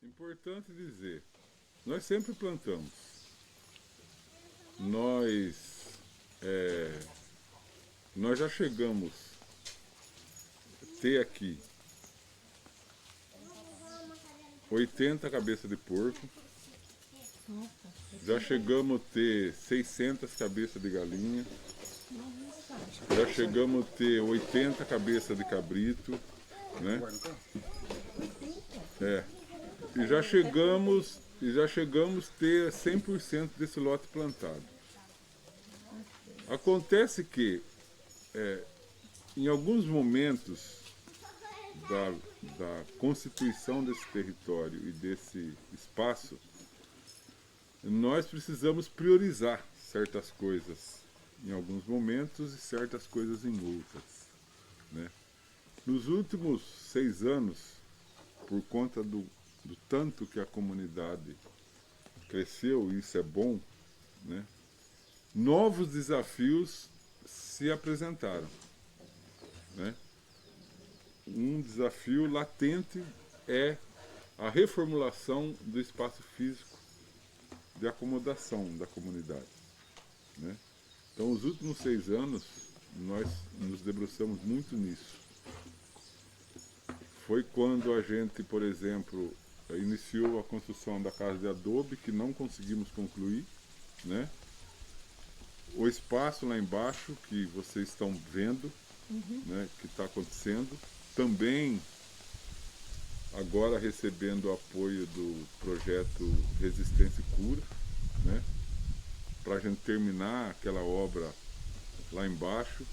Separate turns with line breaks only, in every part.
Importante dizer, nós sempre plantamos. Nós, é, nós já chegamos a ter aqui 80 cabeças de porco, já chegamos a ter 600 cabeças de galinha, já chegamos a ter 80 cabeças de cabrito, né? É. E já chegamos a ter 100% desse lote plantado. Acontece que, em alguns momentos da constituição desse território e desse espaço, nós precisamos priorizar certas coisas em alguns momentos e certas coisas em outras, né? Nos últimos 6 anos, por conta do tanto que a comunidade cresceu, e isso é bom, né? Novos desafios se apresentaram, né? Um desafio latente é a reformulação do espaço físico de acomodação da comunidade, né? Então, os últimos 6 anos, nós nos debruçamos muito nisso. Foi quando a gente, por exemplo, iniciou a construção da casa de adobe, que não conseguimos concluir, né? O espaço lá embaixo, que vocês estão vendo, né, que está acontecendo, também agora recebendo o apoio do projeto Resistência e Cura, né, para a gente terminar aquela obra lá embaixo.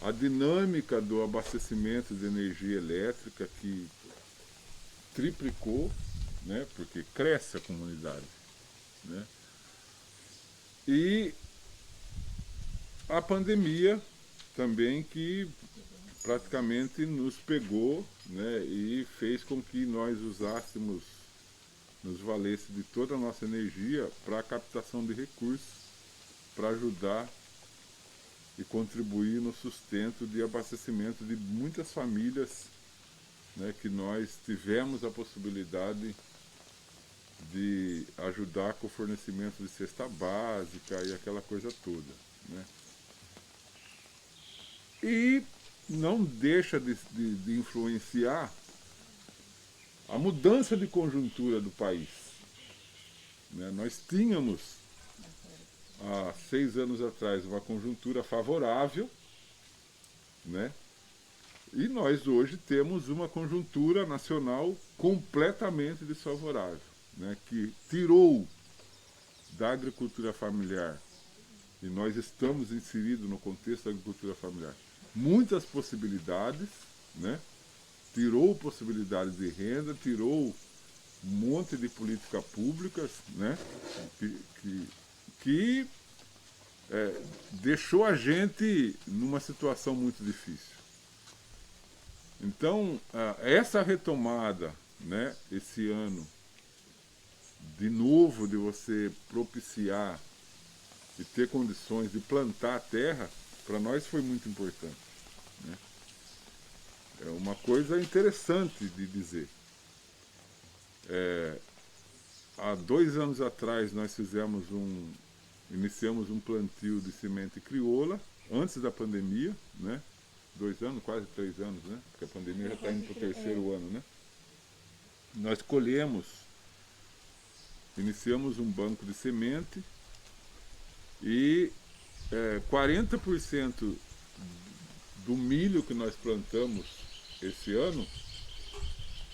A dinâmica do abastecimento de energia elétrica que triplicou, né, porque cresce a comunidade, né? E a pandemia também, que praticamente nos pegou, né, e fez com que nós nos valesse de toda a nossa energia para a captação de recursos, para ajudar e contribuir no sustento de abastecimento de muitas famílias, né, que nós tivemos a possibilidade de ajudar com o fornecimento de cesta básica e aquela coisa toda, né? E não deixa de influenciar a mudança de conjuntura do país, né? Nós tínhamos, há 6 anos atrás, uma conjuntura favorável, né? E nós hoje temos uma conjuntura nacional completamente desfavorável, né? Que tirou da agricultura familiar, e nós estamos inseridos no contexto da agricultura familiar, muitas possibilidades, né? Tirou possibilidades de renda, tirou um monte de políticas públicas, né? Que deixou a gente numa situação muito difícil. Então, essa retomada, né, esse ano, de novo, de você propiciar e ter condições de plantar a terra, para nós foi muito importante, né? É uma coisa interessante de dizer. Há 2 anos atrás nós iniciamos um plantio de semente crioula, antes da pandemia, né? 2 anos, quase 3 anos, né? Porque a pandemia já está indo para o 3º ano, né? Nós iniciamos um banco de semente e 40% do milho que nós plantamos esse ano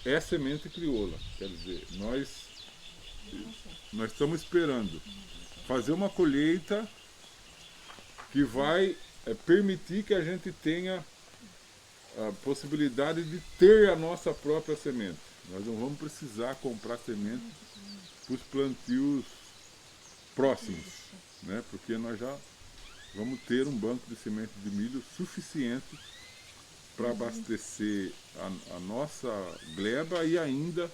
é semente crioula. Quer dizer, nós estamos esperando fazer uma colheita que vai permitir que a gente tenha a possibilidade de ter a nossa própria semente. Nós não vamos precisar comprar semente para os plantios próximos, né? Porque nós já vamos ter um banco de semente de milho suficiente para abastecer a nossa gleba e ainda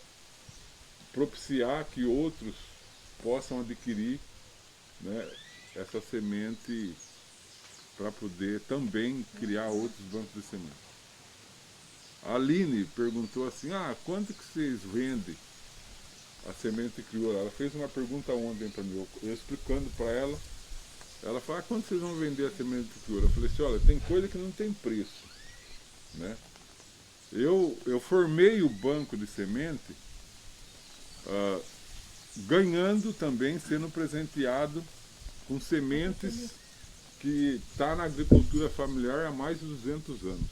propiciar que outros possam adquirir, né, essa semente para poder também criar outros bancos de semente. A Aline perguntou assim, quanto que vocês vendem a semente crioula. Ela fez uma pergunta ontem para mim, eu explicando para ela. Ela falou, quando vocês vão vender a semente crioula? Eu falei assim, olha, tem coisa que não tem preço, né? Eu formei o banco de semente ganhando também, sendo presenteado com sementes que está na agricultura familiar há mais de 200 anos,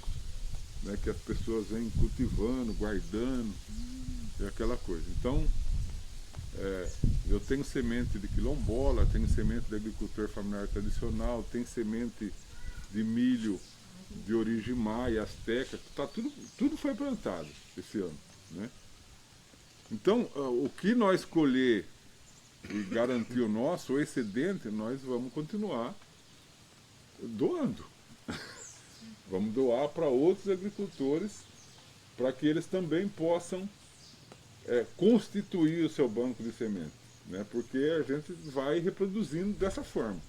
né? Que as pessoas vêm cultivando, guardando, e aquela coisa. Então, eu tenho semente de quilombola, tenho semente de agricultor familiar tradicional, tenho semente de milho de origem maia, asteca, tudo foi plantado esse ano, né? Então, o que nós colher e garantir o nosso, o excedente, nós vamos continuar doando. Vamos doar para outros agricultores, para que eles também possam constituir o seu banco de sementes, né? Porque a gente vai reproduzindo dessa forma,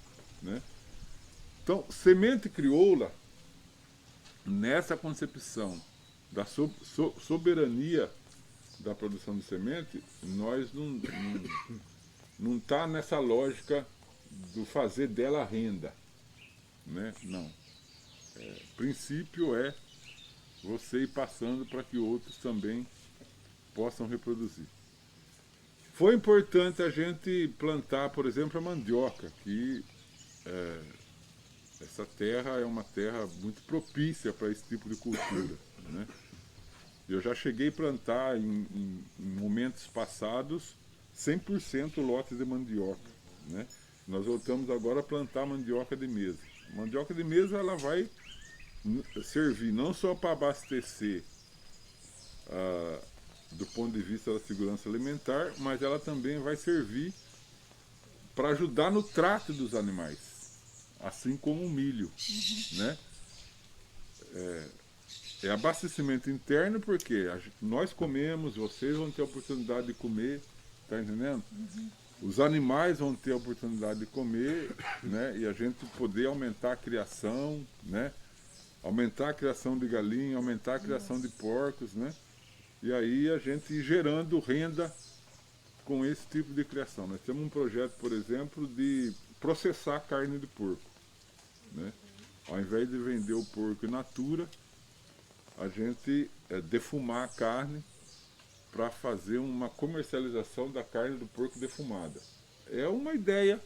né? Então, semente crioula, nessa concepção da soberania da produção de semente, nós não tá nessa lógica do fazer dela renda, né? Não. O princípio é você ir passando para que outros também possam reproduzir. Foi importante a gente plantar, por exemplo, a mandioca, que essa terra é uma terra muito propícia para esse tipo de cultura, né? Eu já cheguei a plantar em momentos passados 100% lotes de mandioca, né? Nós voltamos agora a plantar mandioca de mesa. Mandioca de mesa ela vai servir não só para abastecer do ponto de vista da segurança alimentar, mas ela também vai servir para ajudar no trato dos animais, assim como o milho, né? É abastecimento interno porque nós comemos, vocês vão ter a oportunidade de comer, tá entendendo? Os animais vão ter a oportunidade de comer, né? E a gente poder aumentar a criação, né? Aumentar a criação de galinha, aumentar a criação de porcos, né? E aí a gente ir gerando renda com esse tipo de criação. Nós temos um projeto, por exemplo, de processar carne de porco, né? Ao invés de vender o porco in natura, a gente defumar a carne para fazer uma comercialização da carne do porco defumada. É uma ideia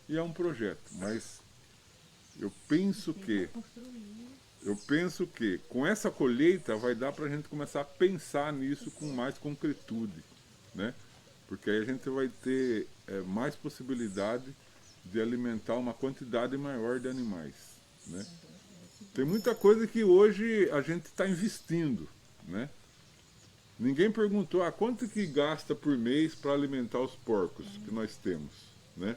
e é um projeto, mas eu penso que com essa colheita vai dar para a gente começar a pensar nisso com mais concretude, né? Porque aí a gente vai ter mais possibilidade de alimentar uma quantidade maior de animais, né? Tem muita coisa que hoje a gente está investindo, né? Ninguém perguntou quanto que gasta por mês para alimentar os porcos que nós temos, né?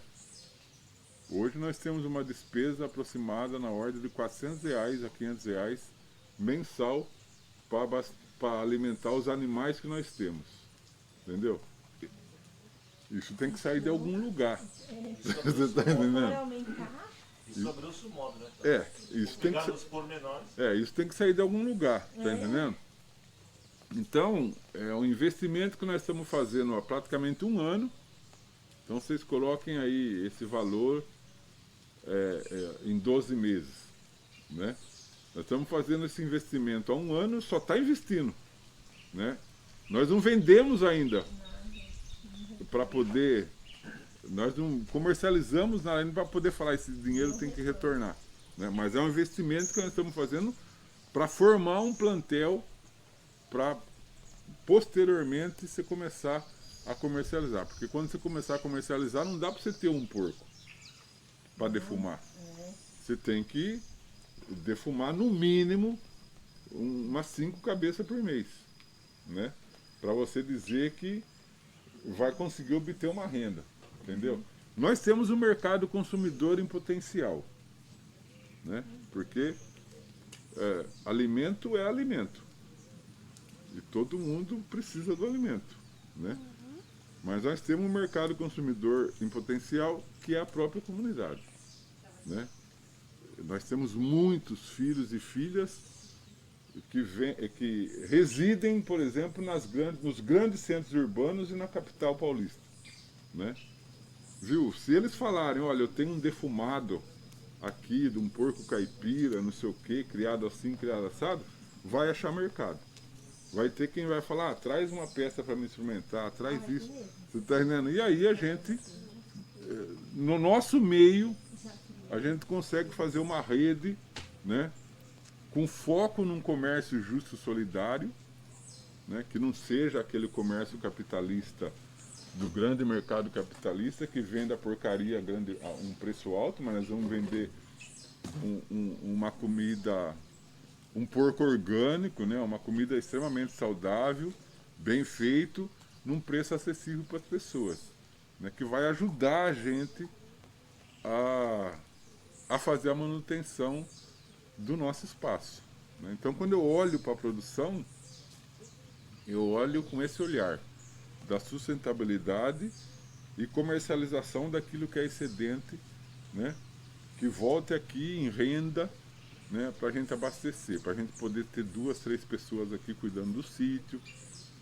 Hoje nós temos uma despesa aproximada na ordem de R$400 a R$500 mensal para alimentar os animais que nós temos, entendeu? Isso tem que sair de algum lugar. Você está entendendo?
Isso a grosso modo, né?
Isso tem que isso tem que sair de algum lugar, tá entendendo? Então, é um investimento que nós estamos fazendo há praticamente um ano. Então vocês coloquem aí esse valor em 12 meses, né? Nós estamos fazendo esse investimento há um ano, só está investindo, né? Nós não vendemos ainda para poder... Nós não comercializamos ainda para poder falar esse dinheiro tem que retornar, né? Mas é um investimento que nós estamos fazendo para formar um plantel para posteriormente você começar a comercializar. Porque quando você começar a comercializar, não dá para você ter um porco para defumar. Você tem que defumar no mínimo umas 5 cabeças por mês, né? Para você dizer que vai conseguir obter uma renda, entendeu? Nós temos um mercado consumidor em potencial, né? Porque alimento é alimento. E todo mundo precisa do alimento, né? Mas nós temos um mercado consumidor em potencial que é a própria comunidade, né? Nós temos muitos filhos e filhas que residem, por exemplo, nos grandes centros urbanos e na capital paulista, né? Viu? Se eles falarem, olha, eu tenho um defumado aqui de um porco caipira, não sei o que, criado assim, criado assado, vai achar mercado. Vai ter quem vai falar, traz uma peça para me experimentar, traz isso. Você tá entendendo? E aí a gente, no nosso meio, a gente consegue fazer uma rede, né, com foco num comércio justo e solidário, né, que não seja aquele comércio capitalista do grande mercado capitalista que vende a porcaria a um preço alto, mas nós vamos vender uma comida, um porco orgânico, né, uma comida extremamente saudável, bem feito, num preço acessível para as pessoas, né, que vai ajudar a gente a fazer a manutenção do nosso espaço, né? Então, quando eu olho para a produção, eu olho com esse olhar da sustentabilidade e comercialização daquilo que é excedente, né? Que volte aqui em renda, né? Para a gente abastecer, para a gente poder ter 2, 3 pessoas aqui cuidando do sítio,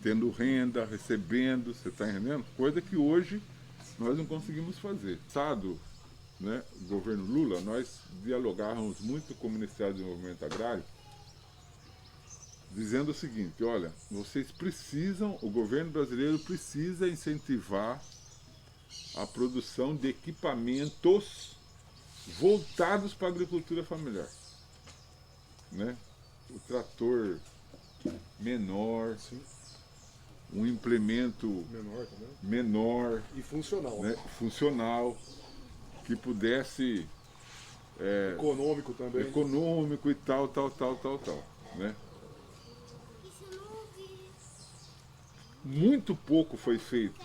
tendo renda, recebendo, você está entendendo? Coisa que hoje nós não conseguimos fazer. Passado, né, o governo Lula, nós dialogávamos muito com o Ministério do Desenvolvimento Agrário, dizendo o seguinte, olha, vocês precisam, o governo brasileiro precisa incentivar a produção de equipamentos voltados para a agricultura familiar, né? O trator menor, sim, um implemento menor
e funcional,
né? Funcional, que pudesse
econômico também,
econômico e tal, né? Muito pouco foi feito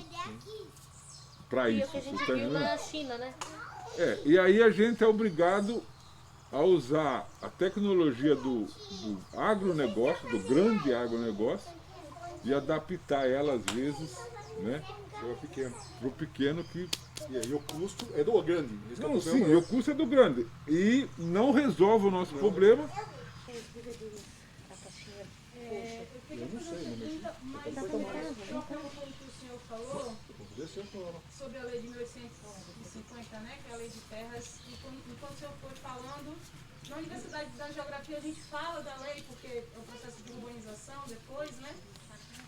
para isso.
E o que a gente viu na China, né?
E aí a gente é obrigado a usar a tecnologia do agronegócio, do grande agronegócio, e adaptar ela às vezes, né, para o pequeno que...
E aí o custo é do grande.
Não, sim, o custo é do grande. E não resolve o nosso problema.
Eu não sei,
mas uma pergunta que o senhor falou sobre a lei de 1850, né, que é a lei de terras, e enquanto o senhor foi falando, na Universidade da Geografia a gente fala da lei, porque é o processo de urbanização depois, né?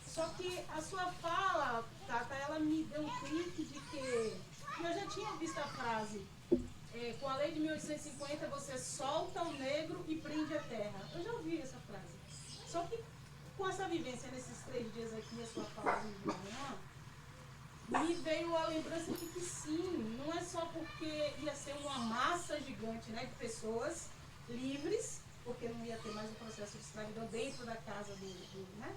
Só que a sua fala, Tata, ela me deu um clique de que eu já tinha visto a frase, com a lei de 1850 você solta o negro e prende a terra. Eu já ouvi essa frase. Só que com essa vivência nesses 3 dias aqui, a sua fala de manhã, me veio a lembrança de que sim, não é só porque ia ser uma massa gigante, né, de pessoas livres, porque não ia ter mais o processo de escravidão dentro da casa né?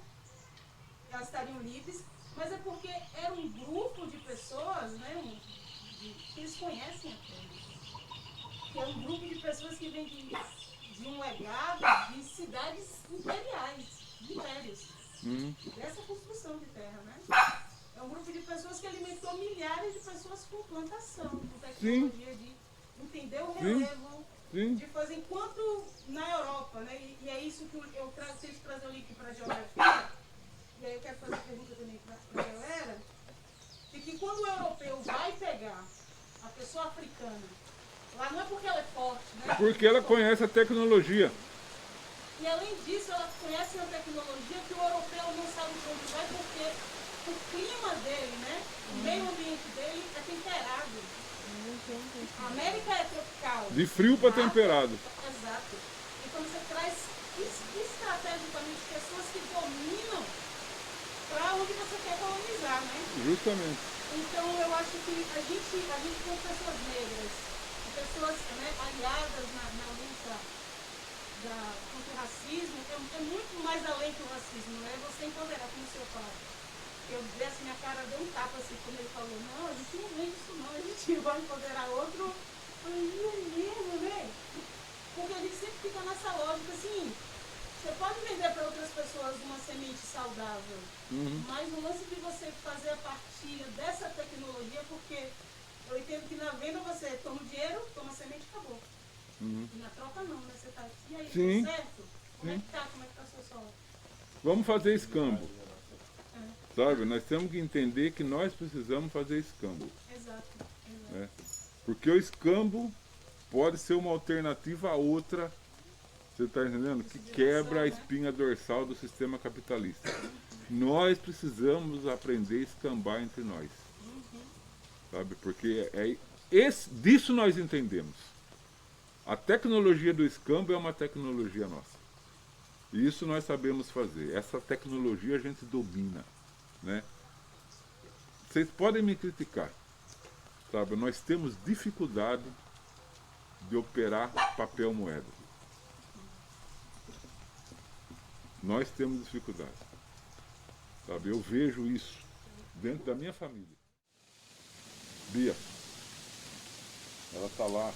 Elas estariam livres, mas é porque era um grupo de pessoas, né, que eles conhecem a terra. Que é um grupo de pessoas que vem de um legado de cidades imperiais, de impérios, dessa construção de terra, né? É um grupo de pessoas que alimentou milhares de pessoas com plantação, com tecnologia de entender o relevo, de fazer, enquanto na Europa, né? E é isso que eu tento trazer o link para a geografia, e aí eu quero fazer uma pergunta também para a galera, de que quando o europeu vai pegar a pessoa africana, lá não é porque ela é forte, né?
Porque ela conhece a tecnologia.
E além disso, ela conhece uma tecnologia que o europeu não sabe para onde vai, porque o clima dele, né? O meio ambiente dele é temperado. A América é tropical.
De frio para temperado.
Exato. Então você traz estrategicamente pessoas que dominam para onde você quer colonizar, né?
Justamente.
Então eu acho que a gente com pessoas negras, pessoas, né, aliadas na luta contra o racismo, é muito mais além que o racismo, né? Você empoderar, como o senhor fala. Eu desse minha cara, deu um tapa assim, quando ele falou, não, a gente não vende isso não, a gente vai empoderar outro. Eu falei, é mesmo, né? Porque a gente sempre fica nessa lógica assim, você pode vender para outras pessoas uma semente saudável, mas o lance de você fazer a partilha dessa tecnologia, porque eu entendo que na venda você toma o dinheiro, toma a semente e acabou. E na troca não, né? Você tá aqui, aí,
Sim.
certo? Como é que tá? Como é que tá o seu solo?
Vamos fazer escambo. Sabe? Nós temos que entender que nós precisamos fazer escambo.
Exato.
Né? Porque o escambo pode ser uma alternativa a outra, você está entendendo? Que quebra a espinha dorsal do sistema capitalista. Nós precisamos aprender a escambar entre nós. Sabe? Porque disso nós entendemos. A tecnologia do escambo é uma tecnologia nossa. E isso nós sabemos fazer. Essa tecnologia a gente domina. Né? Vocês podem me criticar. Sabe? Nós temos dificuldade de operar papel moeda. Nós temos dificuldade. Sabe? Eu vejo isso dentro da minha família. Bia, ela está lá.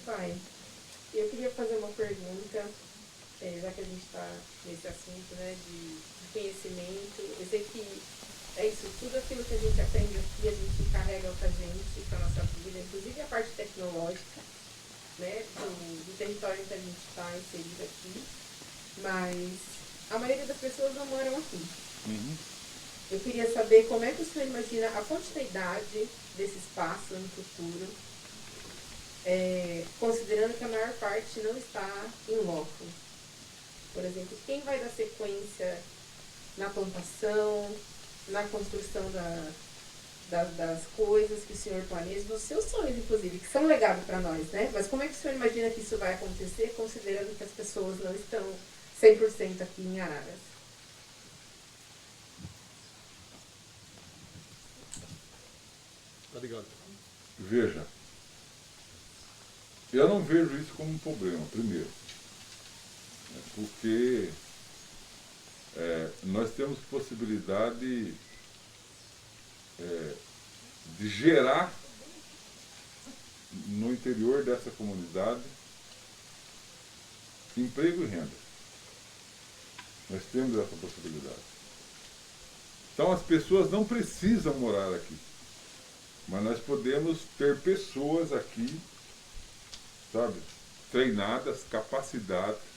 Pai, eu queria fazer uma pergunta, já que a gente está nesse assunto, né, de conhecimento. Eu sei que é isso, tudo aquilo que a gente aprende aqui, a gente carrega com a gente, para a nossa vida, inclusive a parte tecnológica, né, do território em que a gente está inserido aqui, mas a maioria das pessoas não moram aqui. Eu queria saber como é que o senhor imagina a continuidade desse espaço no futuro, considerando que a maior parte não está em loco. Por exemplo, quem vai dar sequência na plantação, na construção das coisas que o senhor planeja, dos seus sonhos, inclusive, que são legado para nós, né? Mas como é que o senhor imagina que isso vai acontecer, considerando que as pessoas não estão 100% aqui em Araras?
Tá ligado?
Veja, eu não vejo isso como um problema, primeiro. Porque nós temos possibilidade de gerar no interior dessa comunidade emprego e renda. Nós temos essa possibilidade. Então as pessoas não precisam morar aqui. Mas nós podemos ter pessoas aqui, sabe, treinadas,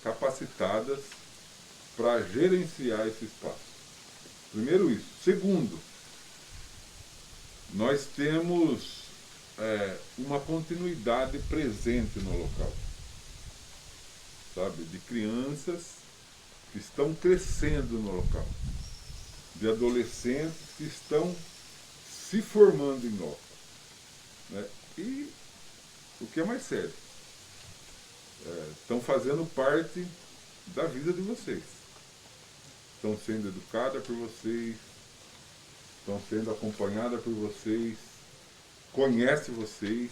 capacitadas para gerenciar esse espaço. Primeiro isso. Segundo, nós temos uma continuidade presente no local, sabe, de crianças que estão crescendo no local, de adolescentes que estão se formando em loco, né? E o que é mais sério, estão fazendo parte da vida de vocês, estão sendo educadas por vocês, estão sendo acompanhadas por vocês, conhecem vocês,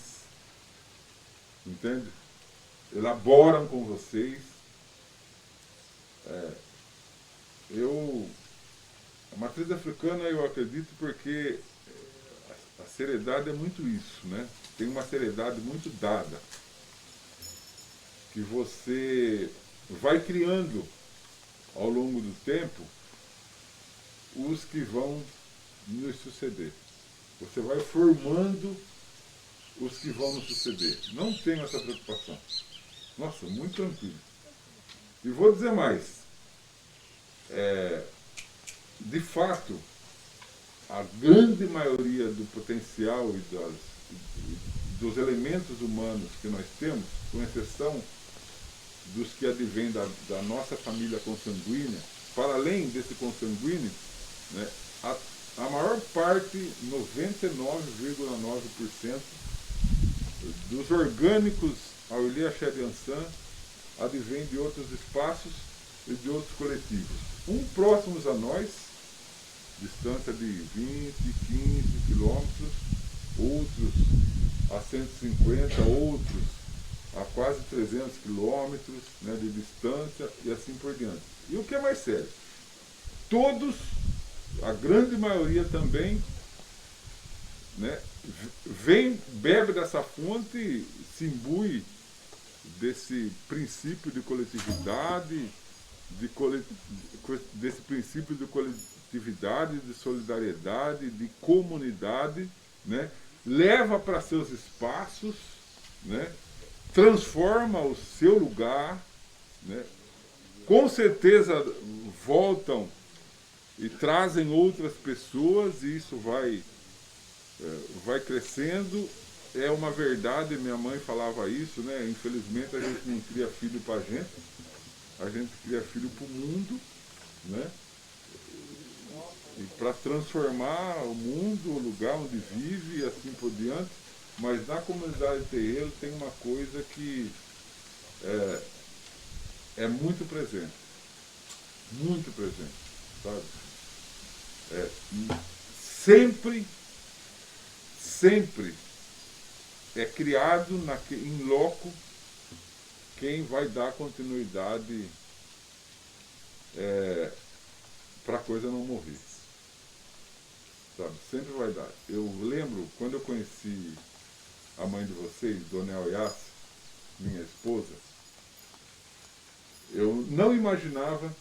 entende? Elaboram com vocês. A matriz africana eu acredito porque a seriedade é muito isso, né? Tem uma seriedade muito dada, que você vai criando ao longo do tempo os que vão nos suceder. Você vai formando os que vão nos suceder. Não tenho essa preocupação. Nossa, muito tranquilo. E vou dizer mais. De fato, a grande maioria do potencial e dos elementos humanos que nós temos, com exceção dos que advêm da nossa família consanguínea, para além desse consanguíneo, né, a maior parte, 99,9% dos orgânicos Aurelia Xeriansan advém de outros espaços e de outros coletivos. Próximos a nós, distância de 20, 15 quilômetros, outros a 150, outros a quase 300 quilômetros, né, de distância e assim por diante. E o que é mais sério? Todos, a grande maioria também, né, bebe dessa fonte, se imbui desse princípio de coletividade, desse princípio de coletividade, de solidariedade, de comunidade, né? Leva para seus espaços, né, transforma o seu lugar, né? Com certeza voltam e trazem outras pessoas e isso vai crescendo. É uma verdade, minha mãe falava isso, né? Infelizmente a gente não cria filho pra gente, a gente cria filho pro mundo, né? E para transformar o mundo, o lugar onde vive e assim por diante. Mas na comunidade terreiro tem uma coisa que é muito presente, sabe? Sempre é criado em loco quem vai dar continuidade para a coisa não morrer. Sabe? Sempre vai dar. Eu lembro, quando eu conheci a mãe de vocês, Dona Elyace, minha esposa, eu não imaginava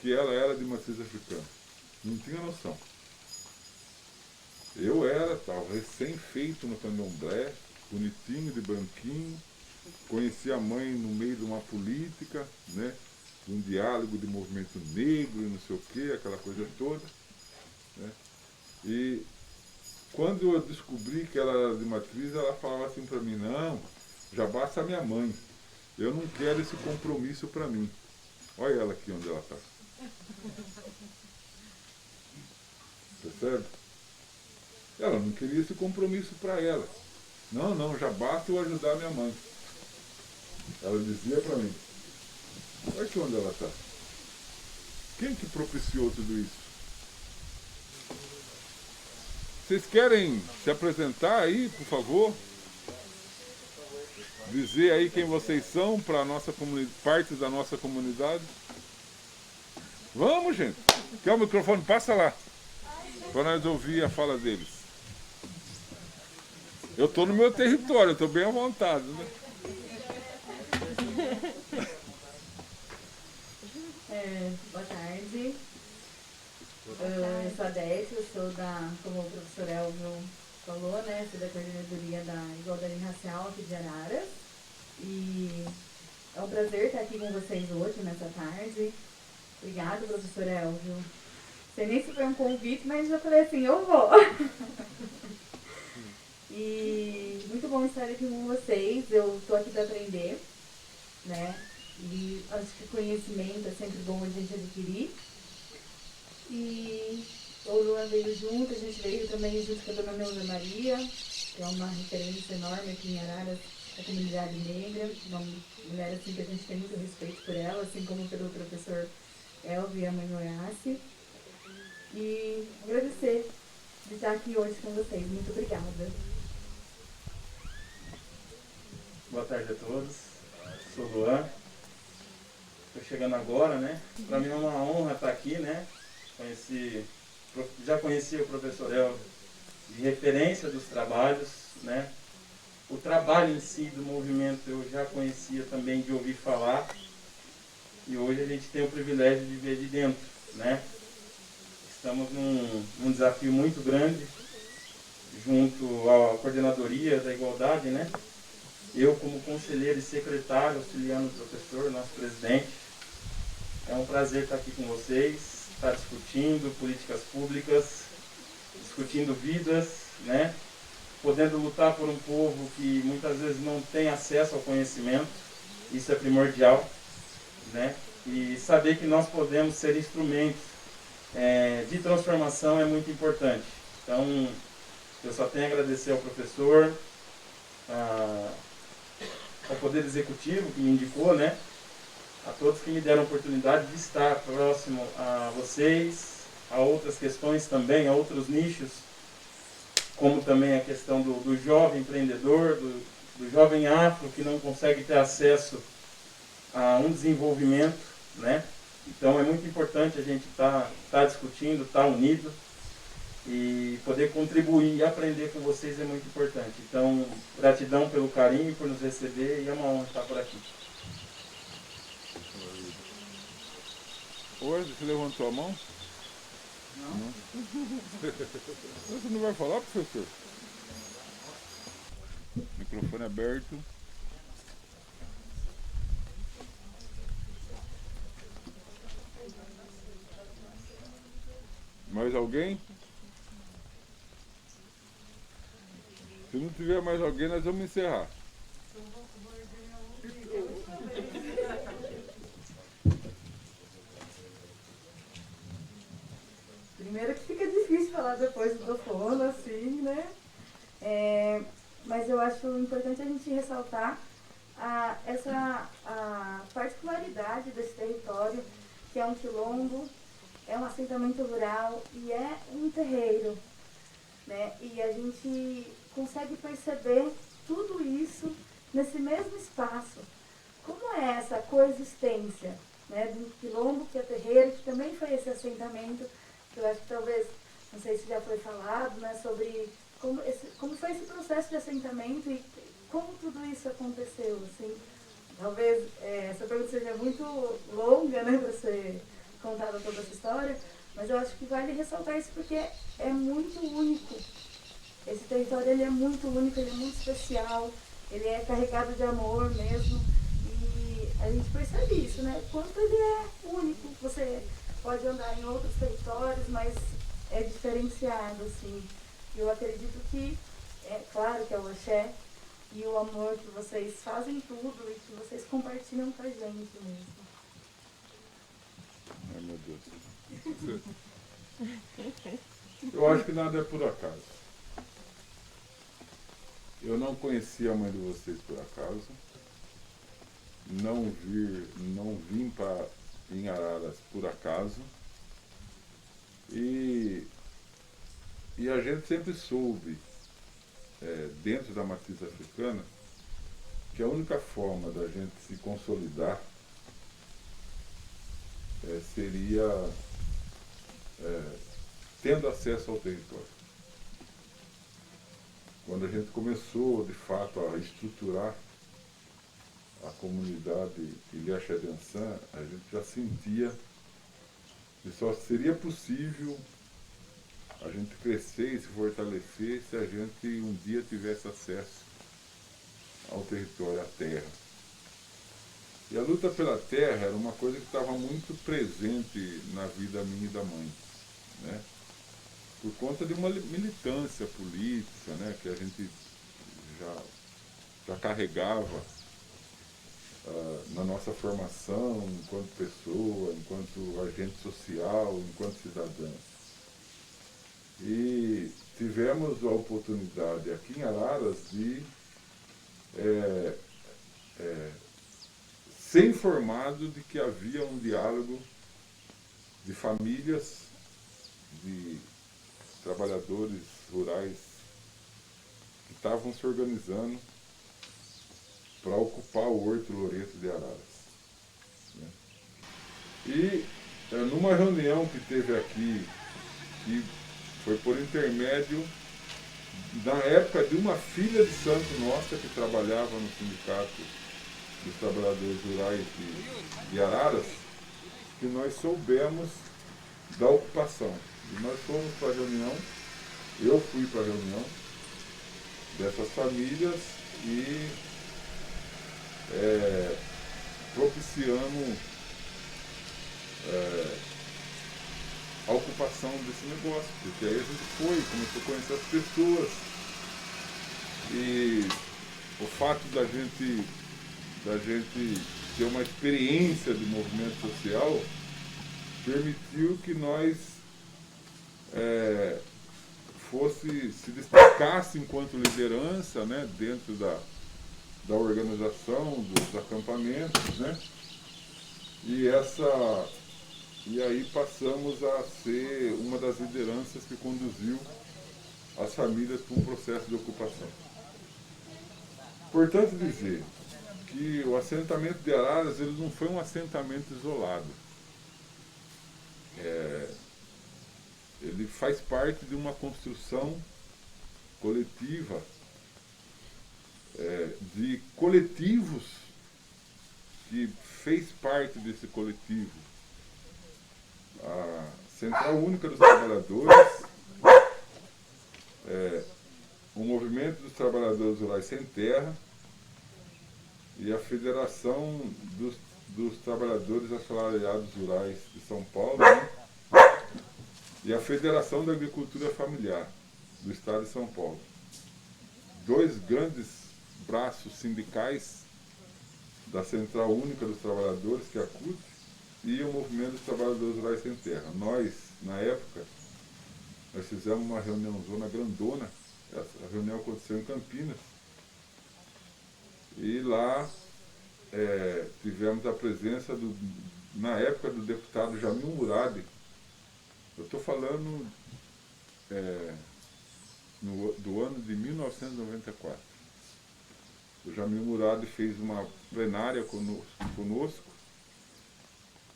que ela era de matriz africana. Não tinha noção. Eu estava recém-feito no candomblé, bonitinho, de branquinho. Conheci a mãe no meio de uma política, né? De um diálogo de movimento negro e não sei o quê, aquela coisa toda. Né? E quando eu descobri que ela era de matriz, ela falava assim para mim, não, já basta a minha mãe. Eu não quero esse compromisso para mim. Olha ela aqui onde ela está. Percebe? Ela não queria esse compromisso para ela. Não, já basta eu ajudar a minha mãe. Ela dizia para mim, olha aqui onde ela está. Quem que propiciou tudo isso? Vocês querem se apresentar aí, por favor? Dizer aí quem vocês são para a nossa comunidade, parte da nossa comunidade. Vamos, gente. Quer o microfone? Passa lá. Para nós ouvir a fala deles. Eu estou no meu território, eu estou bem à vontade, né?
Boa tarde. Eu sou a Décia, eu sou como o professor Elvio falou, né? Sou da coordenadoria da Igualdade Racial aqui de Araras. E é um prazer estar aqui com vocês hoje, nessa tarde. Obrigada, professor Elvio. Não sei nem se foi um convite, mas já falei assim, eu vou. E muito bom estar aqui com vocês. Eu estou aqui para aprender, né? E acho que conhecimento é sempre bom a gente adquirir. E o Luan veio junto, a gente veio também junto com a dona Neuza Maria, que é uma referência enorme aqui em Araras, da comunidade negra, uma mulher assim que a gente tem muito respeito por ela, assim como pelo professor Elvio e a mãe Elyace. E agradecer de estar aqui hoje com vocês. Muito obrigada.
Boa tarde a todos. Sou o Luan. Estou chegando agora, né? Para mim é uma honra estar aqui, né? Já conheci o professor Elvio de referência dos trabalhos, né? O trabalho em si do movimento eu já conhecia também de ouvir falar. E hoje a gente tem o privilégio de ver de dentro, né? Estamos num desafio muito grande junto à coordenadoria da igualdade, né? Eu como conselheiro e secretário, auxiliando o professor, nosso presidente. É um prazer estar aqui com vocês, estar discutindo políticas públicas, discutindo vidas, né? Podendo lutar por um povo que muitas vezes não tem acesso ao conhecimento, isso é primordial, né? E saber que nós podemos ser instrumentos de transformação é muito importante. Então, eu só tenho a agradecer ao professor, ao Poder Executivo que me indicou, né? A todos que me deram a oportunidade de estar próximo a vocês, a outras questões também, a outros nichos, como também a questão do jovem empreendedor, do jovem afro que não consegue ter acesso a um desenvolvimento, né? Então é muito importante a gente estar discutindo, estar unido e poder contribuir e aprender com vocês é muito importante. Então, gratidão pelo carinho, por nos receber e é uma honra estar por aqui.
Oi, você levantou a mão? Não. Você não vai falar, professor? Microfone aberto. Mais alguém? Se não tiver mais alguém, nós vamos encerrar.
Primeiro que fica difícil falar depois do fono, assim, né? Mas eu acho importante a gente ressaltar a particularidade desse território, que é um quilombo, é um assentamento rural e é um terreiro, né? E a gente consegue perceber tudo isso nesse mesmo espaço. Como é essa coexistência, né, de um quilombo que é terreiro, que também foi esse assentamento, que eu acho que talvez, não sei se já foi falado, né, sobre como foi esse processo de assentamento e como tudo isso aconteceu, assim. Talvez essa pergunta seja muito longa, né, para ser contada toda essa história, mas eu acho que vale ressaltar isso porque é muito único. Esse território ele é muito único, ele é muito especial, ele é carregado de amor mesmo, e a gente percebe isso, né? Quanto ele é único. Você pode andar em outros territórios, mas é diferenciado, assim. Eu acredito que, é claro que é o axé e o amor que vocês fazem tudo e que vocês compartilham com a gente mesmo.
Ai, meu Deus. Eu acho que nada é por acaso. Eu não conheci a mãe de vocês por acaso. Não vim em Araras por acaso. E a gente sempre soube, dentro da matriz africana, que a única forma da gente se consolidar seria tendo acesso ao território. Quando a gente começou, de fato, a estruturar a comunidade Ilha Xedançã, a gente já sentia que só seria possível a gente crescer e se fortalecer se a gente um dia tivesse acesso ao território, à terra. E a luta pela terra era uma coisa que estava muito presente na vida minha e da mãe, né? Por conta de uma militância política, né, que a gente já carregava na nossa formação enquanto pessoa, enquanto agente social, enquanto cidadã. E tivemos a oportunidade aqui em Araras de ser informado de que havia um diálogo de famílias, de trabalhadores rurais que estavam se organizando para ocupar o Horto Loreto de Araras, né? E numa reunião que teve aqui, que foi por intermédio, na época, de uma filha de santo nossa que trabalhava no Sindicato dos Trabalhadores Rurais de Araras, que nós soubemos da ocupação. E nós fomos para a reunião, eu fui para a reunião dessas famílias e propiciamos a ocupação desse negócio, porque aí a gente começou a conhecer as pessoas, e o fato da gente ter uma experiência de movimento social permitiu que nós se destacasse enquanto liderança, né, dentro da organização dos acampamentos, né? E aí passamos a ser uma das lideranças que conduziu as famílias para um processo de ocupação. Importante dizer que o assentamento de Araras ele não foi um assentamento isolado. Ele faz parte de uma construção coletiva, de coletivos que fez parte desse coletivo. A Central Única dos Trabalhadores, o Movimento dos Trabalhadores Rurais Sem Terra e a Federação dos Trabalhadores Assalariados Rurais de São Paulo, né? e a Federação da Agricultura Familiar do Estado de São Paulo. Dois grandes braços sindicais da Central Única dos Trabalhadores, que é a CUT, e o Movimento dos Trabalhadores Rurais Sem Terra. Nós, na época, nós fizemos uma reuniãozona grandona. A reunião aconteceu em Campinas. E lá tivemos a presença, na época, do deputado Jamil Murad. Eu estou falando do ano de 1994. O Jamil Murad fez uma plenária conosco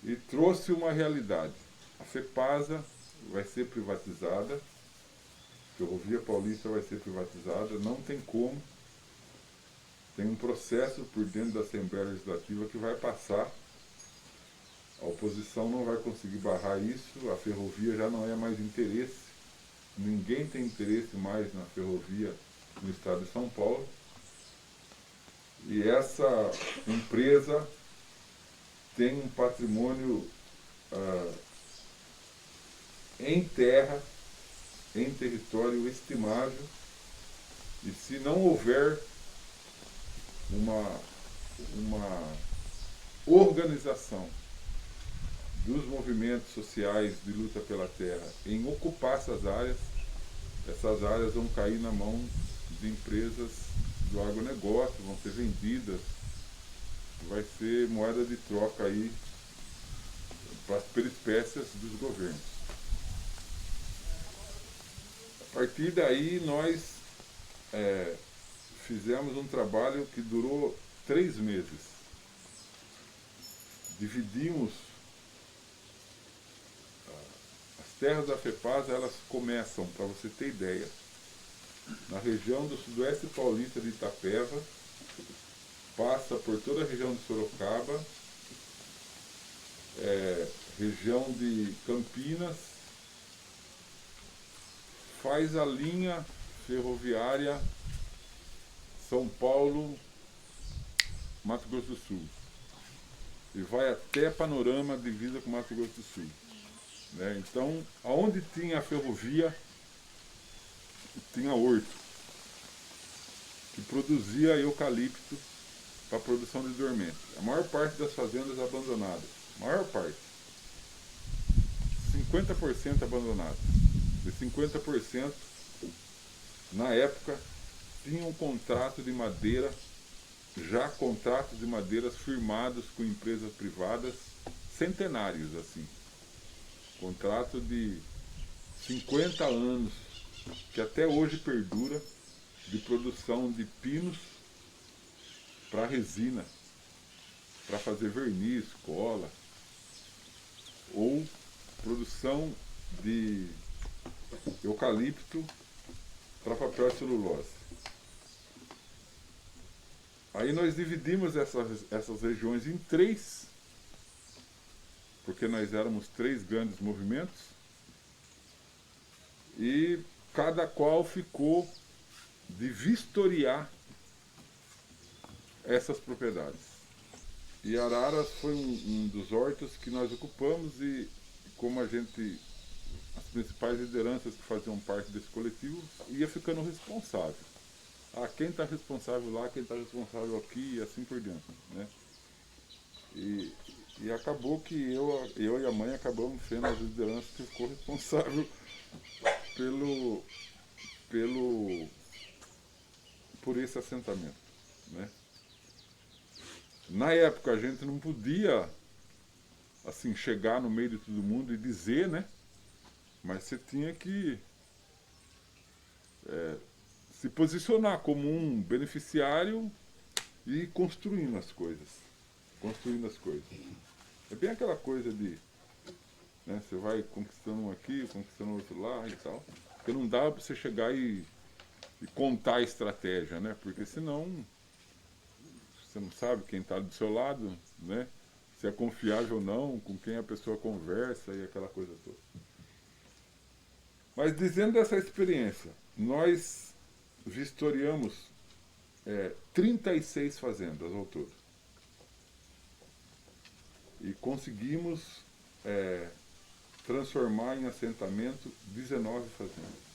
e trouxe uma realidade. A FEPASA vai ser privatizada, a Ferrovia Paulista vai ser privatizada, não tem como. Tem um processo por dentro da Assembleia Legislativa que vai passar. A oposição não vai conseguir barrar isso, a ferrovia já não é mais interesse. Ninguém tem interesse mais na ferrovia no estado de São Paulo. E essa empresa tem um patrimônio em terra, em território estimável, e se não houver uma organização dos movimentos sociais de luta pela terra em ocupar essas áreas vão cair na mão de empresas do agronegócio, vão ser vendidas, vai ser moeda de troca aí para as peripécias dos governos. A partir daí nós fizemos um trabalho que durou 3 meses. Dividimos as terras da FEPASA, elas começam, para você ter ideia, na região do sudoeste paulista de Itapeva, passa por toda a região de Sorocaba, região de Campinas, faz a linha ferroviária São Paulo, Mato Grosso do Sul, e vai até Panorama, divisa com Mato Grosso do Sul. Então, aonde tinha a ferrovia, tinha horto, que produzia eucalipto para a produção de dormentes. A maior parte das fazendas abandonadas, maior parte, 50% abandonadas. De 50%, na época, tinham um contrato de madeira, já contratos de madeiras firmados com empresas privadas, centenários assim. Contrato de 50 anos, que até hoje perdura, de produção de pinos para resina, para fazer verniz, cola, ou produção de eucalipto para papel e celulose. Aí nós dividimos essas regiões em 3, porque nós éramos 3 grandes movimentos, e cada qual ficou de vistoriar essas propriedades. E Araras foi um dos hortos que nós ocupamos, e como as principais lideranças que faziam parte desse coletivo ia ficando responsável. Quem está responsável lá, quem está responsável aqui, e assim por diante, né? E acabou que eu e a mãe acabamos sendo as lideranças que ficou responsável por esse assentamento, né? Na época a gente não podia assim chegar no meio de todo mundo e dizer, né? Mas você tinha que se posicionar como um beneficiário e construindo as coisas. É bem aquela coisa de, né, você vai conquistando um aqui, conquistando outro lá e tal. Porque não dá para você chegar e contar a estratégia, né? Porque senão você não sabe quem está do seu lado, né? Se é confiável ou não, com quem a pessoa conversa e aquela coisa toda. Mas dizendo dessa experiência, nós vistoriamos 36 fazendas ao todo. E conseguimos transformar em assentamento 19 fazendas.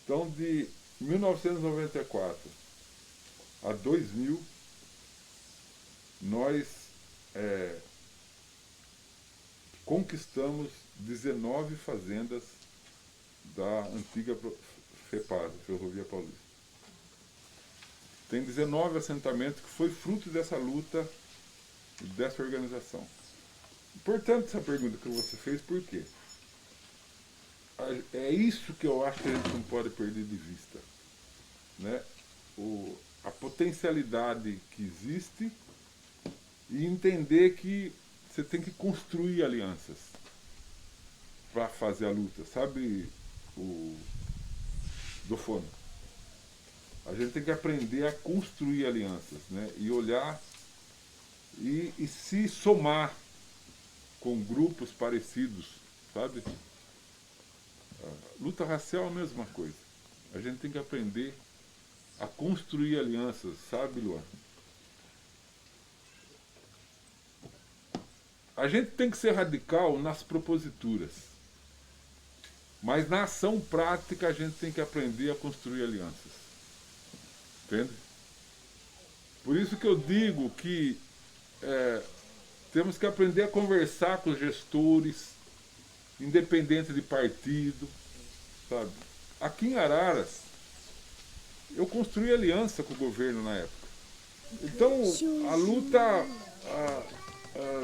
Então, de 1994 a 2000, nós conquistamos 19 fazendas da antiga FEPASA, Ferrovia Paulista. Tem 19 assentamentos que foi fruto dessa luta, dessa organização. Importante essa pergunta que você fez, por quê? É isso que eu acho que a gente não pode perder de vista, né? A potencialidade que existe e entender que você tem que construir alianças para fazer a luta, sabe, do Fono? A gente tem que aprender a construir alianças, né? E olhar e se somar com grupos parecidos, sabe? A luta racial é a mesma coisa. A gente tem que aprender a construir alianças, sabe, Luan? A gente tem que ser radical nas proposituras, mas na ação prática a gente tem que aprender a construir alianças. Entende? Por isso que eu digo que temos que aprender a conversar com os gestores, independente de partido, sabe? Aqui em Araras, eu construí aliança com o governo na época. Então, a luta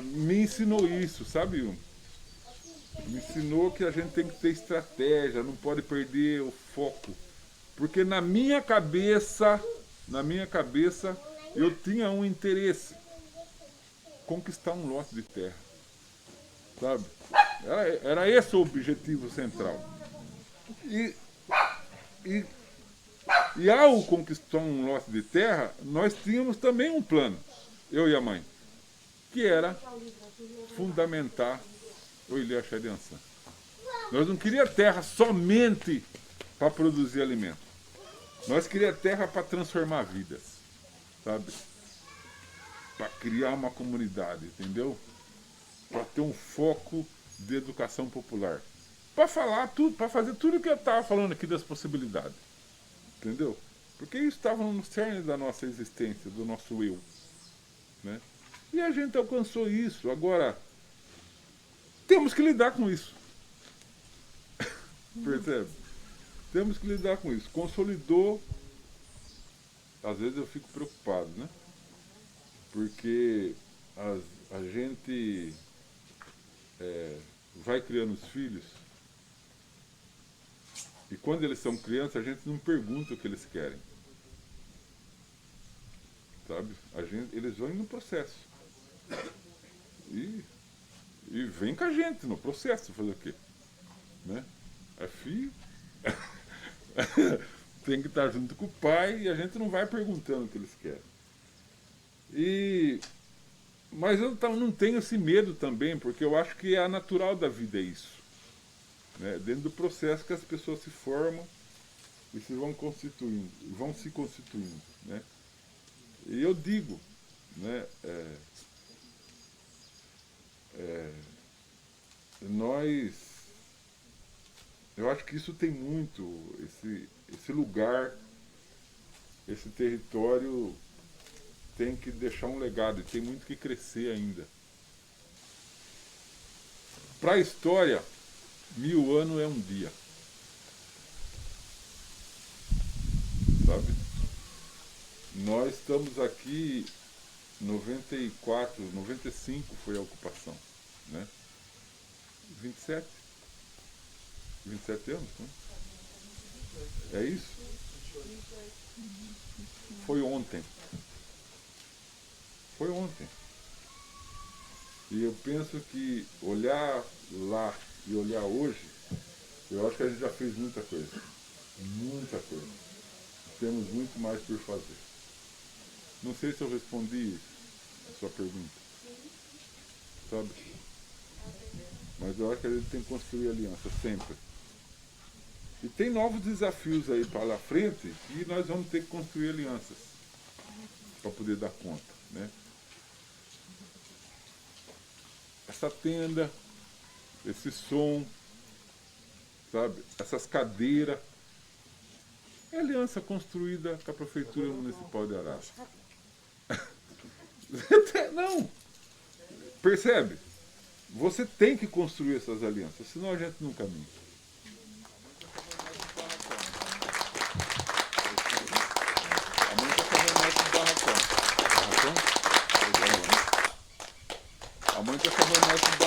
me ensinou isso, sabe? Me ensinou que a gente tem que ter estratégia, não pode perder o foco. Porque na minha cabeça, eu tinha um interesse, conquistar um lote de terra, sabe? Era esse o objetivo central. E ao conquistar um lote de terra, nós tínhamos também um plano, eu e a mãe, que era fundamentar o Ilha Xadiançã. Nós não queríamos terra somente para produzir alimento. Nós queríamos terra para transformar vidas, sabe? Para criar uma comunidade, entendeu? Para ter um foco de educação popular. Para falar tudo, para fazer tudo o que eu estava falando aqui das possibilidades. Entendeu? Porque isso estava no cerne da nossa existência, do nosso eu, né? E a gente alcançou isso. Agora, temos que lidar com isso. Percebe? Temos que lidar com isso. Consolidou. Às vezes eu fico preocupado, né? Porque a gente vai criando os filhos e quando eles são crianças a gente não pergunta o que eles querem, sabe? Eles vão no processo e vem com a gente no processo, fazer o quê? Né? É filho, tem que estar junto com o pai e a gente não vai perguntando o que eles querem. Mas eu não tenho esse medo também, porque eu acho que é a natural da vida isso, né? Dentro do processo que as pessoas se formam e vão se constituindo, né? E eu digo, né, eu acho que isso tem muito, esse lugar, esse território tem que deixar um legado e tem muito que crescer ainda. Para a história, 1000 anos é um dia. Sabe? Nós estamos aqui, 94, 95 foi a ocupação, né? 27 anos, né? É isso? Foi ontem. Foi ontem. E eu penso que olhar lá e olhar hoje, eu acho que a gente já fez muita coisa. Muita coisa. Temos muito mais por fazer. Não sei se eu respondi a sua pergunta. Sabe? Mas eu acho que a gente tem que construir aliança sempre. E tem novos desafios aí para lá frente e nós vamos ter que construir alianças para poder dar conta, né? Essa tenda esse som, sabe? Essas cadeiras. É aliança construída com a Prefeitura Municipal de Araras. Não! Percebe? Você tem que construir essas alianças, senão a gente não caminha. A mãe está fazendo mais um barracão. Barracão? A mãe está chamando mais um